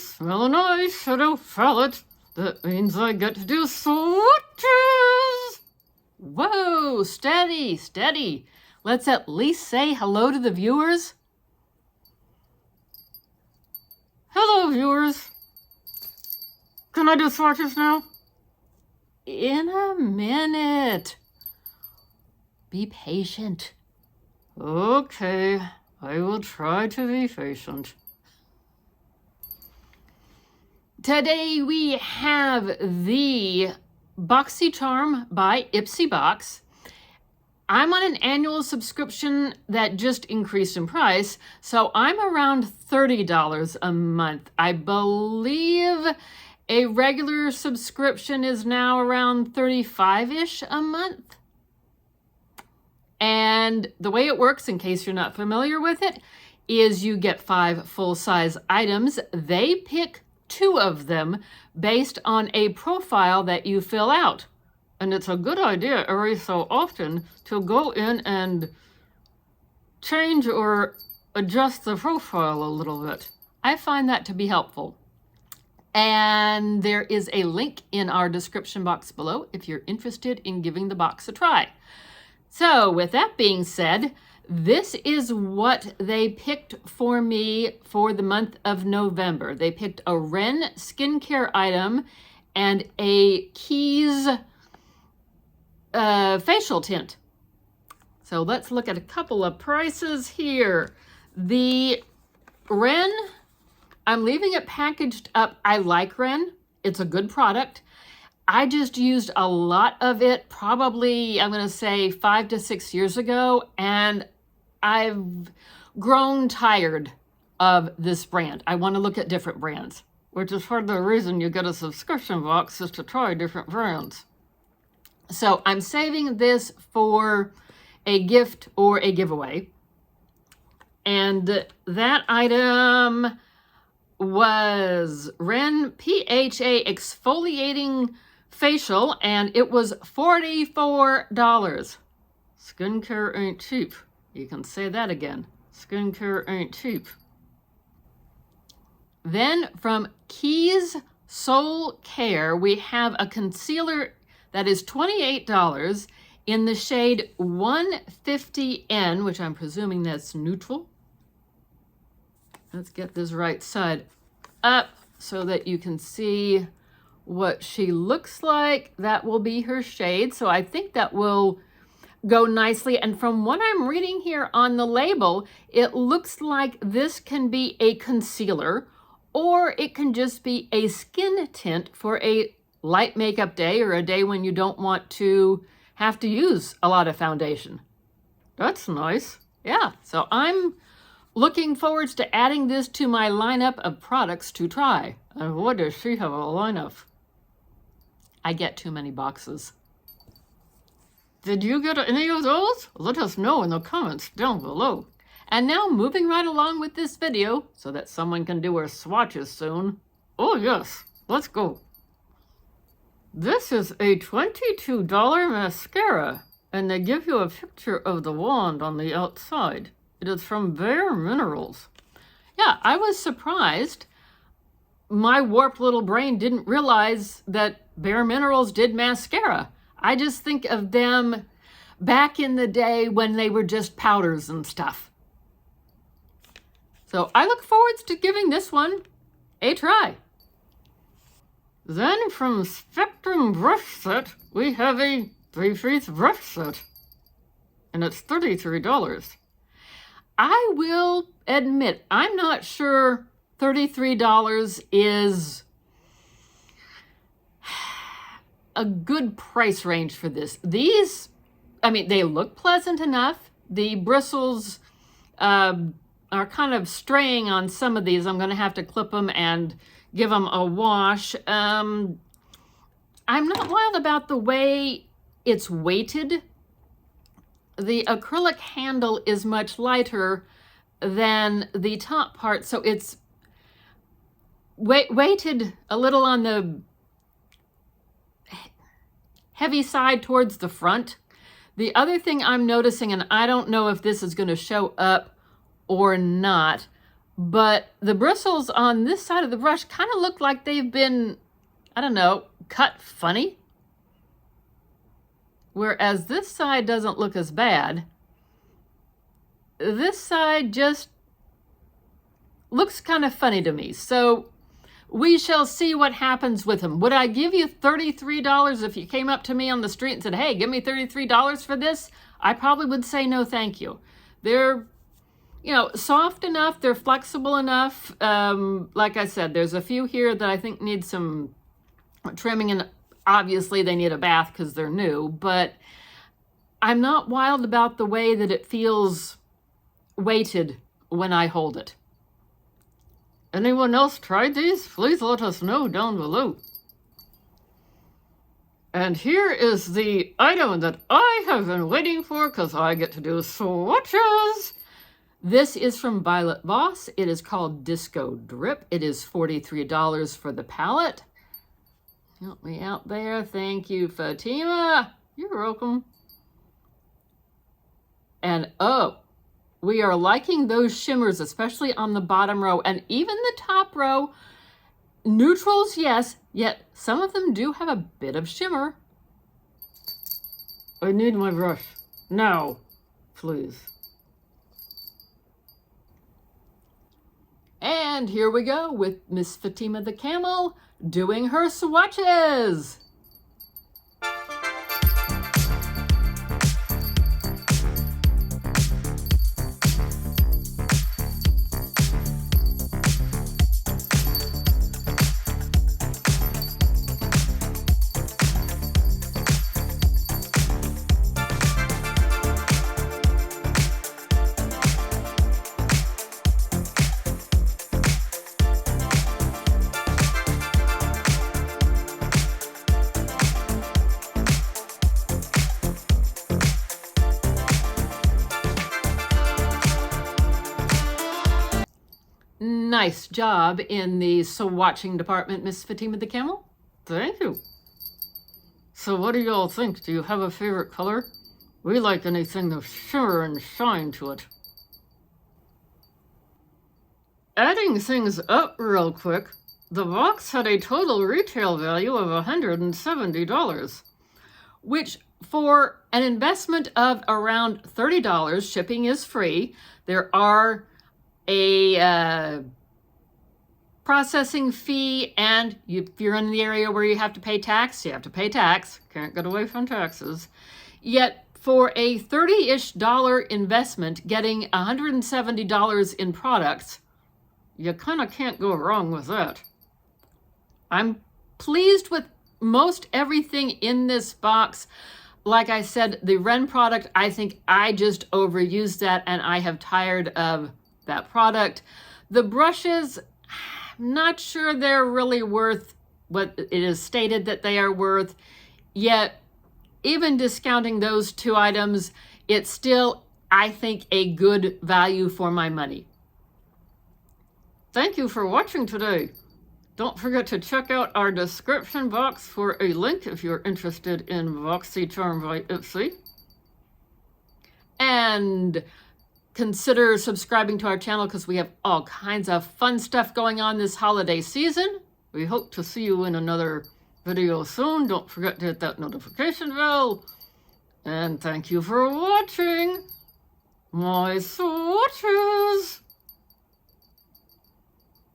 smell an eyeshadow palette. That means I get to do swatches. Whoa, steady, steady. Let's at least say hello to the viewers. Hello, viewers. Can I do swatches now? In a minute. Be patient. Okay, I will try to be patient. Today we have the Boxycharm by Ipsy box. I'm on an annual subscription that just increased in price, so I'm around $30 a month. I believe a regular subscription is now around $35-ish a month. And the way it works, in case you're not familiar with it, is you get 5 full-size items. They pick 2 of them based on a profile that you fill out. And it's a good idea every so often to go in and change or adjust the profile a little bit. I find that to be helpful. And there is a link in our description box below if you're interested in giving the box a try. So with that being said, this is what they picked for me for the month of November. They picked a Ren skincare item and a Keys facial tint. So let's look at a couple of prices here. The Ren, I'm leaving it packaged up. I like Ren. It's a good product. I just used a lot of it probably, I'm going to say 5 to 6 years ago, and I've grown tired of this brand. I want to look at different brands, which is part of the reason you get a subscription box, is to try different brands. So I'm saving this for a gift or a giveaway. And that item was Ren PHA Exfoliating Facial, and it was $44. Skincare ain't cheap. You can say that again. Skincare ain't cheap. Then from Keys Soul Care, we have a concealer that is $28 in the shade 150N, which I'm presuming that's neutral. Let's get this right side up so that you can see what she looks like. That will be her shade. So I think that will go nicely. And from what I'm reading here on the label, it looks like this can be a concealer, or it can just be a skin tint for a light makeup day or a day when you don't want to have to use a lot of foundation. That's nice. Yeah, so I'm looking forward to adding this to my lineup of products to try. And what does she have a lineup? I get too many boxes. Did you get any of those? Let us know in the comments down below. And now moving right along with this video so that someone can do her swatches soon. Oh yes, let's go. This is a $22 mascara, and they give you a picture of the wand on the outside. It is from Bare Minerals. Yeah, I was surprised. My warped little brain didn't realize that Bare Minerals did mascara. I just think of them back in the day when they were just powders and stuff. So I look forward to giving this one a try. Then from Spectrum Brush Set, we have a 3-piece brush set, and it's $33. I will admit, I'm not sure $33 is a good price range for this. These, I mean, they look pleasant enough. The bristles are kind of straying on some of these. I'm going to have to clip them and give them a wash. I'm not wild about the way it's weighted. The acrylic handle is much lighter than the top part, so it's weighted a little on the heavy side towards the front. The other thing I'm noticing, and I don't know if this is going to show up or not, but the bristles on this side of the brush kind of look like they've been, I don't know, cut funny. Whereas this side doesn't look as bad. This side just looks kind of funny to me. So we shall see what happens with them. Would I give you $33 if you came up to me on the street and said, hey, give me $33 for this? I probably would say no, thank you. They're, you know, soft enough. They're flexible enough. Like I said, there's a few here that I think need some trimming, and obviously they need a bath because they're new, but I'm not wild about the way that it feels weighted when I hold it. Anyone else tried these? Please let us know down below. And here is the item that I have been waiting for because I get to do swatches. This is from Violet Voss. It is called Disco Drip. It is $43 for the palette. Help me out there. Thank you, Fatima. You're welcome. And oh, we are liking those shimmers, especially on the bottom row and even the top row. Neutrals, yes, yet some of them do have a bit of shimmer. I need my brush. Now, please. And here we go with Miss Fatima the Camel doing her swatches. Nice job in the swatching department, Miss Fatima the Camel. Thank you. So what do you all think? Do you have a favorite color? We like anything with shimmer and shine to it. Adding things up real quick, the box had a total retail value of $170, which for an investment of around $30, shipping is free. There are a processing fee, and if you're in the area where you have to pay tax, you have to pay tax. Can't get away from taxes. Yet for a $30-ish investment, getting $170 in products, you kind of can't go wrong with that. I'm pleased with most everything in this box. Like I said, the Ren product, I think I just overused that and I have tired of that product. The brushes, I'm not sure they're really worth what it is stated that they are worth, yet even discounting those two items, it's still, I think, a good value for my money. Thank you for watching today. Don't forget to check out our description box for a link if you're interested in Boxycharm by Ipsy. And consider subscribing to our channel because we have all kinds of fun stuff going on this holiday season. We hope to see you in another video soon. Don't forget to hit that notification bell. And thank you for watching my swatches.